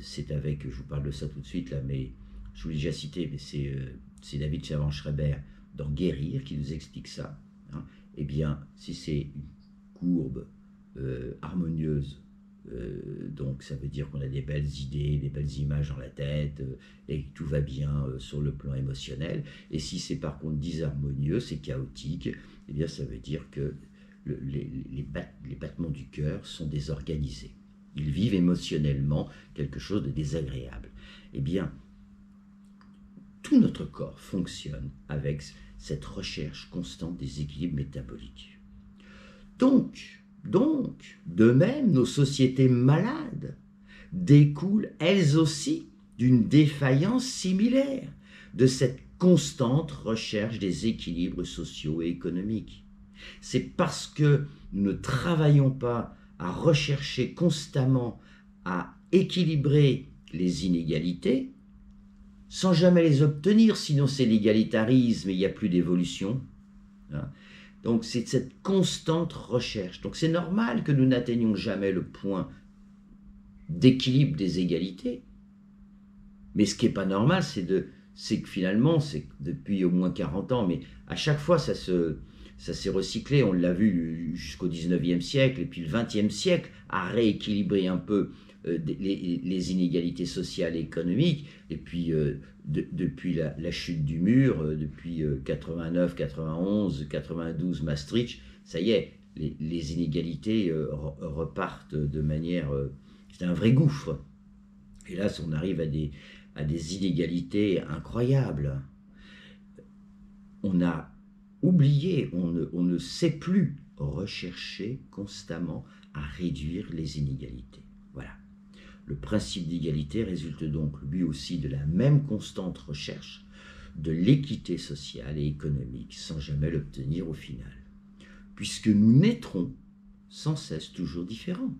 c'est avec, je vous parle de ça tout de suite là, mais je vous l'ai déjà cité, mais c'est David Servan-Schreiber dans Guérir qui nous explique ça. Hein. Eh bien, si c'est une courbe harmonieuse, donc ça veut dire qu'on a des belles idées, des belles images dans la tête, et que tout va bien sur le plan émotionnel. Et si c'est par contre disharmonieux, c'est chaotique, eh bien ça veut dire que les battements du cœur sont désorganisés. Ils vivent émotionnellement quelque chose de désagréable. Eh bien, tout notre corps fonctionne avec cette recherche constante des équilibres métaboliques. Donc, de même, nos sociétés malades découlent elles aussi d'une défaillance similaire, de cette constante recherche des équilibres sociaux et économiques. C'est parce que nous ne travaillons pas à rechercher constamment à équilibrer les inégalités, sans jamais les obtenir, sinon c'est l'égalitarisme et il n'y a plus d'évolution. Donc c'est cette constante recherche. Donc c'est normal que nous n'atteignions jamais le point d'équilibre des égalités. Mais ce qui n'est pas normal, c'est que finalement, c'est depuis au moins 40 ans, mais à chaque fois ça s'est recyclé. On l'a vu jusqu'au 19e siècle, et puis le 20e siècle a rééquilibré un peu les inégalités sociales et économiques, et puis depuis la chute du mur, depuis 89, 91, 92, Maastricht, ça y est, les inégalités repartent de manière... c'est un vrai gouffre. Hélas, on arrive à des inégalités incroyables. On a oublié, on ne sait plus rechercher constamment à réduire les inégalités. Voilà. Le principe d'égalité résulte donc lui aussi de la même constante recherche de l'équité sociale et économique, sans jamais l'obtenir au final. Puisque nous naîtrons sans cesse toujours différents,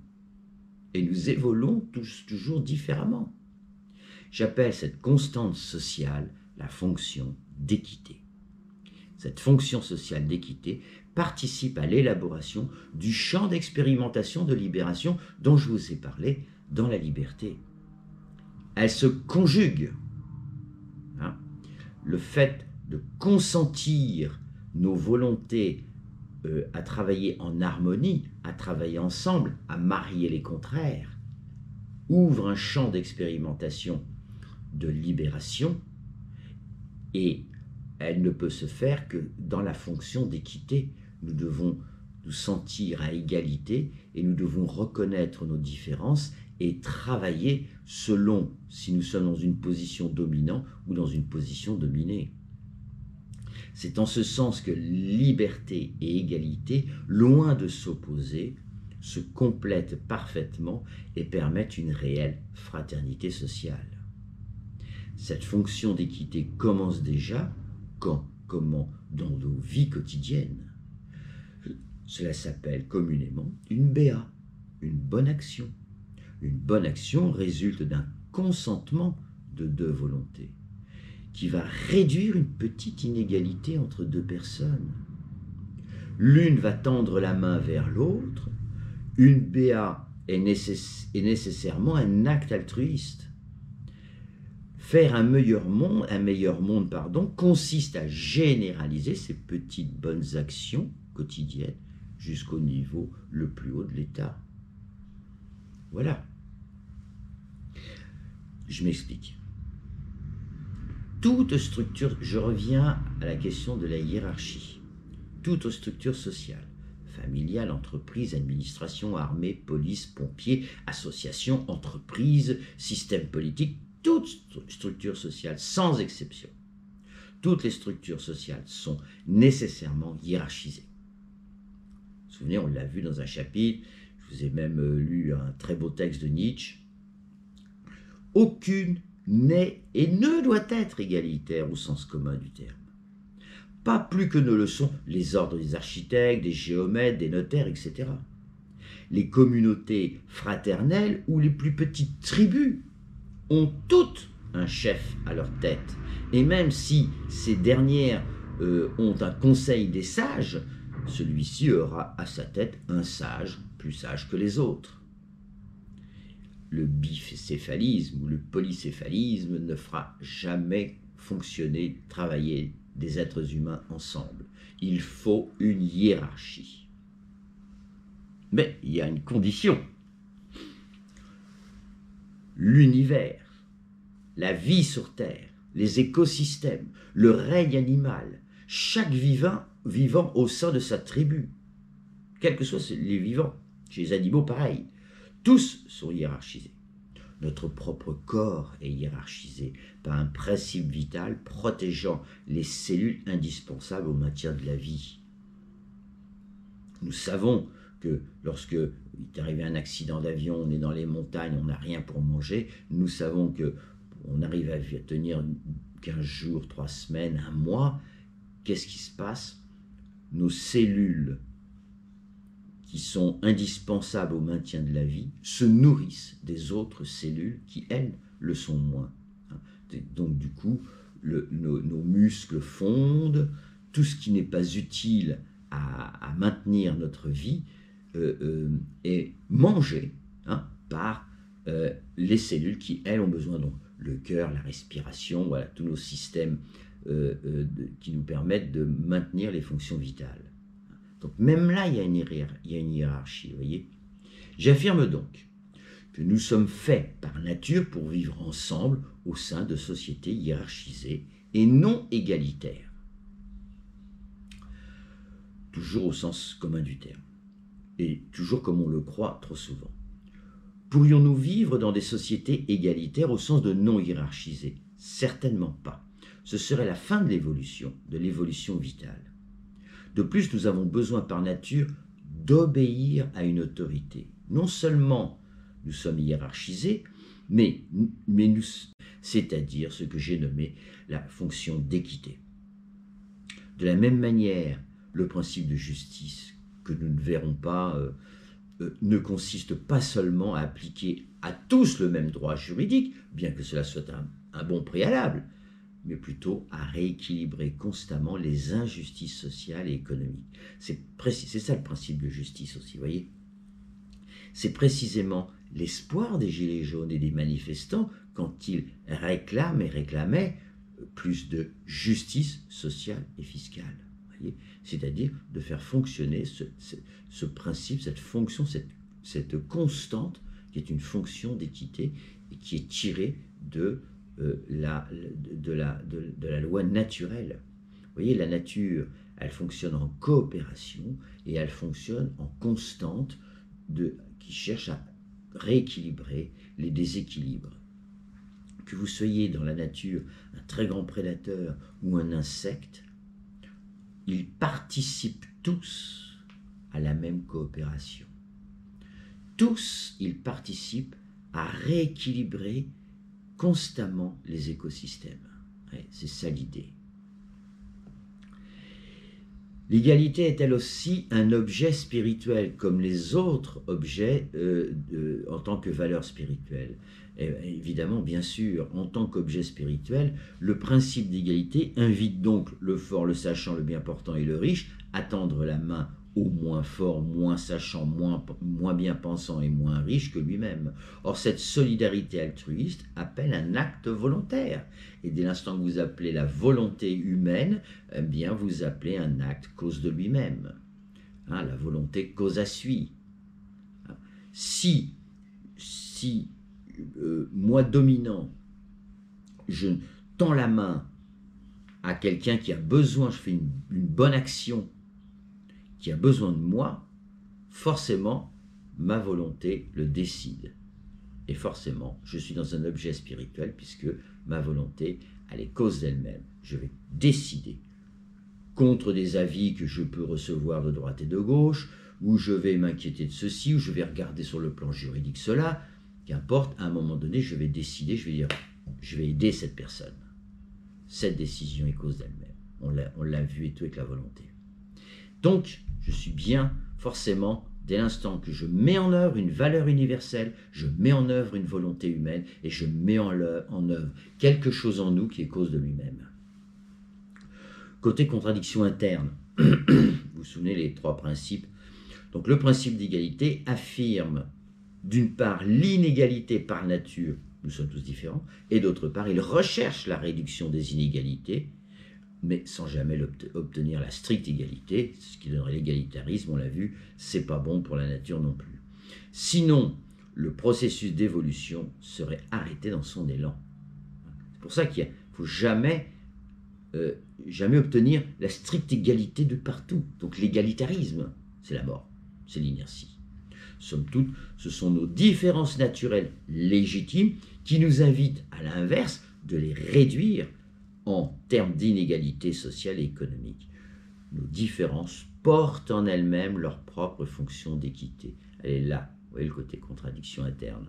et nous évoluons tous toujours différemment. J'appelle cette constante sociale la fonction d'équité. Cette fonction sociale d'équité participe à l'élaboration du champ d'expérimentation de libération dont je vous ai parlé dans la liberté. Elle se conjugue. Le fait de consentir nos volontés à travailler en harmonie, à travailler ensemble, à marier les contraires, ouvre un champ d'expérimentation de libération, et elle ne peut se faire que dans la fonction d'équité. Nous devons nous sentir à égalité et nous devons reconnaître nos différences et travailler selon si nous sommes dans une position dominante ou dans une position dominée. C'est en ce sens que liberté et égalité, loin de s'opposer, se complètent parfaitement et permettent une réelle fraternité sociale. Cette fonction d'équité commence déjà quand, comment, dans nos vies quotidiennes. Cela s'appelle communément une BA, une bonne action. Une bonne action résulte d'un consentement de deux volontés qui va réduire une petite inégalité entre deux personnes. L'une va tendre la main vers l'autre. Une BA est nécessairement un acte altruiste. Faire un meilleur monde, consiste à généraliser ces petites bonnes actions quotidiennes jusqu'au niveau le plus haut de l'État. Voilà. Je m'explique. Toute structure, je reviens à la question de la hiérarchie. Toute structure sociale, familiale, entreprise, administration, armée, police, pompiers, association, entreprise, système politique, toute structure sociale, sans exception. Toutes les structures sociales sont nécessairement hiérarchisées. Vous vous souvenez, on l'a vu dans un chapitre, je vous ai même lu un très beau texte de Nietzsche. Aucune n'est et ne doit être égalitaire au sens commun du terme. Pas plus que ne le sont les ordres des architectes, des géomètres, des notaires, etc. Les communautés fraternelles ou les plus petites tribus ont toutes un chef à leur tête. Et même si ces dernières ont un conseil des sages, celui-ci aura à sa tête un sage, plus sage que les autres. Le bicéphalisme ou le polycéphalisme ne fera jamais fonctionner, travailler des êtres humains ensemble. Il faut une hiérarchie. Mais il y a une condition. L'univers, la vie sur Terre, les écosystèmes, le règne animal, chaque vivant au sein de sa tribu, quels que soient les vivants, chez les animaux pareil, tous sont hiérarchisés. Notre propre corps est hiérarchisé par un principe vital protégeant les cellules indispensables au maintien de la vie. Nous savons que lorsque il est arrivé un accident d'avion, on est dans les montagnes, on n'a rien pour manger, nous savons qu'on arrive à tenir 15 jours, 3 semaines, 1 mois. Qu'est-ce qui se passe? Nos cellules qui sont indispensables au maintien de la vie se nourrissent des autres cellules qui, elles, le sont moins. Donc du coup, nos muscles fondent, tout ce qui n'est pas utile à maintenir notre vie est mangé par les cellules qui, elles, ont besoin. Donc le cœur, la respiration, voilà, tous nos systèmes qui nous permettent de maintenir les fonctions vitales. Donc même là, il y a une hiérarchie, vous voyez. J'affirme donc que nous sommes faits par nature pour vivre ensemble au sein de sociétés hiérarchisées et non égalitaires. Toujours au sens commun du terme, et toujours comme on le croit trop souvent. Pourrions-nous vivre dans des sociétés égalitaires au sens de non hiérarchisées? Certainement pas. Ce serait la fin de l'évolution vitale. De plus, nous avons besoin par nature d'obéir à une autorité. Non seulement nous sommes hiérarchisés, mais c'est-à-dire ce que j'ai nommé la fonction d'équité. De la même manière, le principe de justice, que nous ne verrons pas, ne consiste pas seulement à appliquer à tous le même droit juridique, bien que cela soit un bon préalable, mais plutôt à rééquilibrer constamment les injustices sociales et économiques. C'est ça le principe de justice aussi, vous voyez. C'est précisément l'espoir des Gilets jaunes et des manifestants quand ils réclamaient plus de justice sociale et fiscale. C'est-à-dire de faire fonctionner ce principe, cette fonction, cette constante qui est une fonction d'équité et qui est tirée de la loi naturelle. Vous voyez, la nature, elle fonctionne en coopération et elle fonctionne en constante qui cherche à rééquilibrer les déséquilibres. Que vous soyez dans la nature un très grand prédateur ou un insecte, ils participent tous à la même coopération. Tous, ils participent à rééquilibrer constamment les écosystèmes. Ouais, c'est ça l'idée. L'égalité est-elle aussi un objet spirituel comme les autres objets en tant que valeur spirituelle? Évidemment, bien sûr, en tant qu'objet spirituel, le principe d'égalité invite donc le fort, le sachant, le bien portant et le riche à tendre la main au moins fort, moins sachant, moins bien pensant et moins riche que lui-même. Or, cette solidarité altruiste appelle un acte volontaire. Et dès l'instant que vous appelez la volonté humaine, eh bien, vous appelez un acte cause de lui-même. La volonté cause à sui. Si moi dominant, je tends la main à quelqu'un qui a besoin, je fais une bonne action, qui a besoin de moi, forcément, ma volonté le décide. Et forcément, je suis dans un objet spirituel puisque ma volonté, elle est cause d'elle-même. Je vais décider contre des avis que je peux recevoir de droite et de gauche, ou je vais m'inquiéter de ceci, ou je vais regarder sur le plan juridique cela. Qu'importe, à un moment donné, je vais décider, je vais dire, je vais aider cette personne. Cette décision est cause d'elle-même. On l'a vu et tout avec la volonté. Donc, je suis bien forcément Dès l'instant que je mets en œuvre une valeur universelle, je mets en œuvre une volonté humaine et je mets en œuvre quelque chose en nous qui est cause de lui-même. Côté contradiction interne, vous vous souvenez les 3 principes. Donc le principe d'égalité affirme d'une part l'inégalité par nature, nous sommes tous différents, et d'autre part il recherche la réduction des inégalités, mais sans jamais obtenir la stricte égalité, ce qui donnerait l'égalitarisme, on l'a vu, c'est pas bon pour la nature non plus. Sinon, le processus d'évolution serait arrêté dans son élan. C'est pour ça qu'il ne faut jamais obtenir la stricte égalité de partout. Donc l'égalitarisme, c'est la mort, c'est l'inertie. Somme toute, ce sont nos différences naturelles légitimes qui nous invitent, à l'inverse, de les réduire en termes d'inégalité sociale et économique. Nos différences portent en elles-mêmes leur propre fonction d'équité. Elle est là, vous voyez le côté contradiction interne.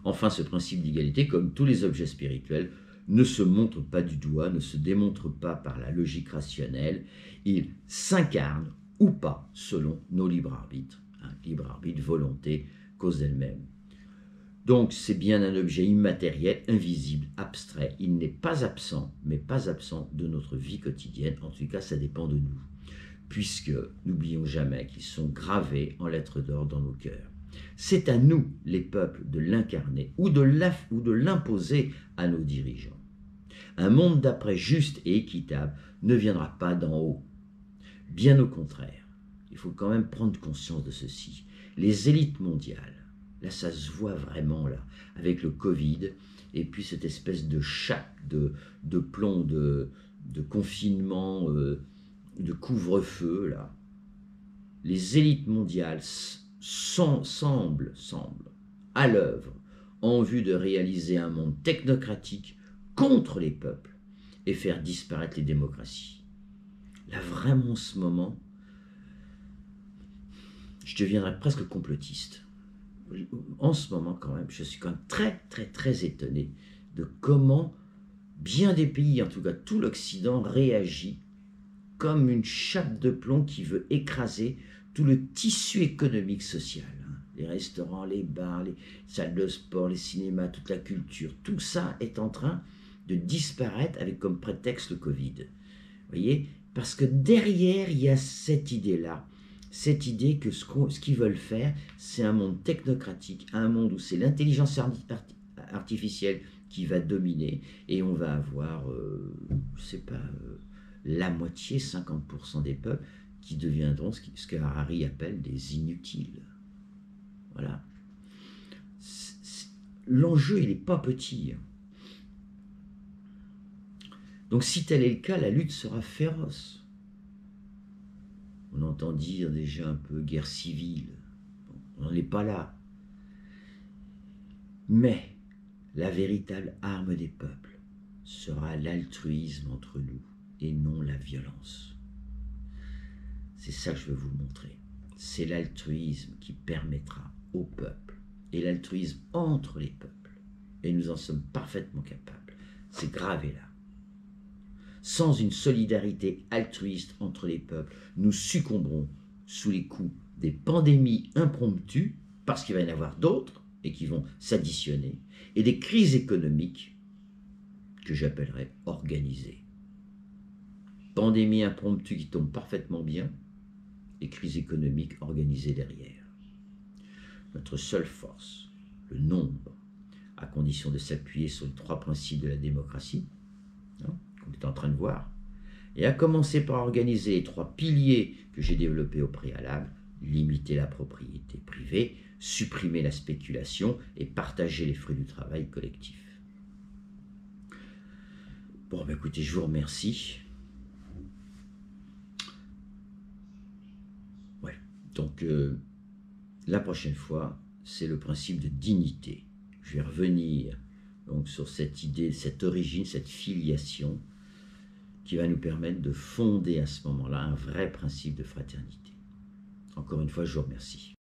Enfin, ce principe d'égalité, comme tous les objets spirituels, ne se montre pas du doigt, ne se démontre pas par la logique rationnelle, il s'incarne ou pas selon nos libres arbitres. Libre arbitre, volonté, cause d'elle-même. Donc c'est bien un objet immatériel, invisible, abstrait. Il n'est pas absent, mais pas absent de notre vie quotidienne. En tout cas, ça dépend de nous. Puisque, n'oublions jamais qu'ils sont gravés en lettres d'or dans nos cœurs. C'est à nous, les peuples, de l'incarner ou de l'imposer à nos dirigeants. Un monde d'après juste et équitable ne viendra pas d'en haut. Bien au contraire, il faut quand même prendre conscience de ceci. Les élites mondiales, là, ça se voit vraiment, là, avec le Covid, et puis cette espèce de chape de plomb, de confinement, de couvre-feu, là. Les élites mondiales semblent à l'œuvre en vue de réaliser un monde technocratique contre les peuples et faire disparaître les démocraties. Là, vraiment, en ce moment, je deviendrais presque complotiste. En ce moment, quand même, je suis quand même très étonné de comment bien des pays, en tout cas tout l'Occident, réagit comme une chape de plomb qui veut écraser tout le tissu économique social. Les restaurants, les bars, les salles de sport, les cinémas, toute la culture, tout ça est en train de disparaître avec comme prétexte le Covid. Vous voyez ? Parce que derrière, il y a cette idée-là. Cette idée que ce qu'ils veulent faire, c'est un monde technocratique, un monde où c'est l'intelligence artificielle qui va dominer et on va avoir, je sais pas, la moitié, 50% des peuples qui deviendront ce que Harari appelle des inutiles. Voilà. L'enjeu, il n'est pas petit. Donc si tel est le cas, la lutte sera féroce. On entend dire déjà un peu guerre civile. Bon, on n'en est pas là. Mais la véritable arme des peuples sera l'altruisme entre nous et non la violence. C'est ça que je veux vous montrer. C'est l'altruisme qui permettra au peuple et l'altruisme entre les peuples. Et nous en sommes parfaitement capables. C'est gravé là. Sans une solidarité altruiste entre les peuples, nous succomberons sous les coups des pandémies impromptues, parce qu'il va y en avoir d'autres, et qui vont s'additionner, et des crises économiques que j'appellerais organisées. Pandémie impromptue qui tombe parfaitement bien, et crise économique organisée derrière. Notre seule force, le nombre, à condition de s'appuyer sur les 3 principes de la démocratie, qu'on est en train de voir, et à commencer par organiser les 3 piliers que j'ai développés au préalable, limiter la propriété privée, supprimer la spéculation et partager les fruits du travail collectif. Bon, ben écoutez, je vous remercie. Ouais, donc la prochaine fois, c'est le principe de dignité. Je vais revenir donc sur cette idée, cette origine, cette filiation qui va nous permettre de fonder à ce moment-là un vrai principe de fraternité. Encore une fois, je vous remercie.